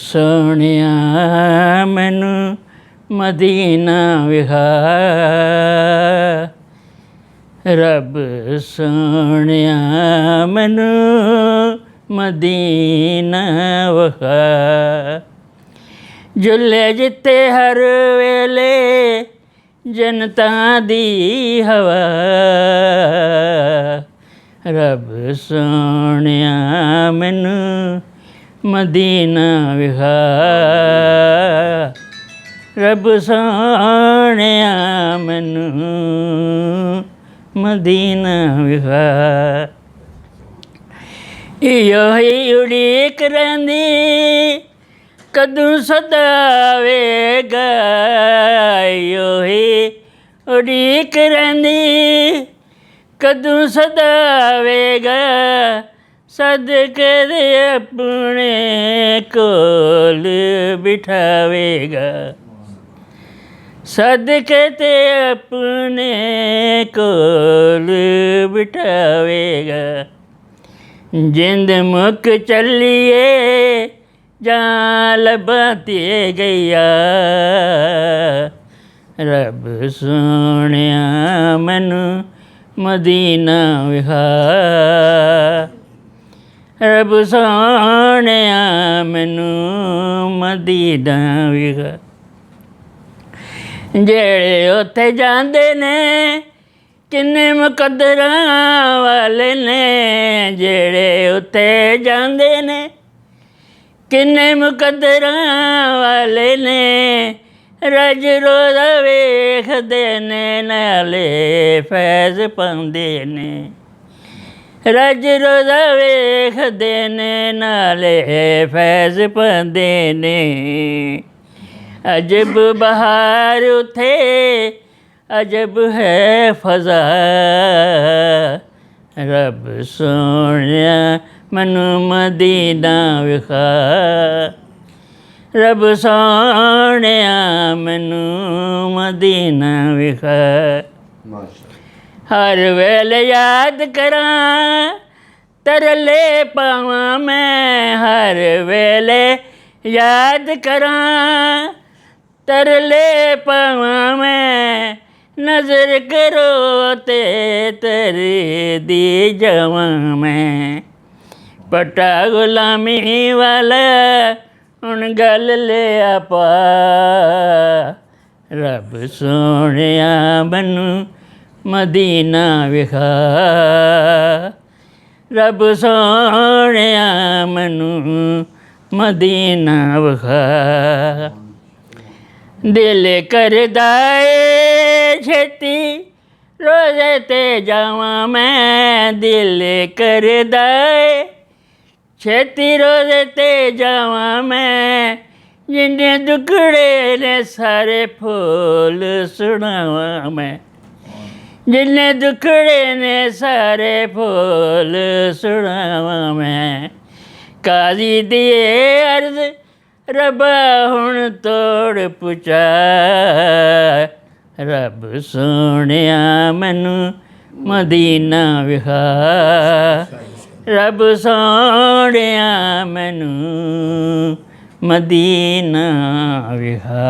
सोहणिया मैनू मदीना विखा, रब सोहणिया मैनू मदीना विखा। जुले जिते हर वेले जनता दी हवा, रब सोहणिया मैनू मदीना विखा, रब सोहणिया मैनू मदीना विखा। इयो ही उड़ीक रहिंदी कदूं सदावेगा, इयो ही उड़ीक रहिंदी कदूं सदावेगा, सदके दे अपने कोल बिठावेगा, सदके ते अपने कोल बिठावेगा। जिंद मुक चलिए जां लभाती गईया, रब सोहणिया मैनू मदीना विखा, रब सोहणिया मैनू मदीना विखा। जेड़े उत्थे जांदे ने किन्ने मुकद्दरां वाले ने, जेड़े उत्थे जांदे ने किन्ने मुकद्दरां वाले ने, रज रोज़ा वेखदे ने नाले फैज़ पांदे ने, रज रोज़ा वेखदे ने नाले फैज़ पांदे ने। अजब बहार उथे अजब है फ़ज़ा, रब सोहणिया मैनू मदीना विखा, रब सोहणिया मैनू मदीना विखा। हर वेले याद करां तरले पावां मैं, हर वेले याद करां तरले पावां मैं, नज़र करो ते तेरे दी जावां मैं। पट्टा गुलामी वाला हुण गल ले आपा, रब सोहणिया मैनू मदीना विखा, रब सोहणिया मैनू मदीना विखा। दिल करदा ए छेती रोज़े ते जावां मैं, दिल करदा ए छेती रोज़े ते जावां मैं, जिन्ने दुखड़े ने सारे फूल सुनावां मैं, जिन्ने दुखड़े ने सारे फूल सुनावां मैं। काज़ी दी अर्ज़ रबा हुण तोड़ पुचा, रब सोहणिया मैनू मदीना विखा, रब सोहणिया मैनू मदीना विखा।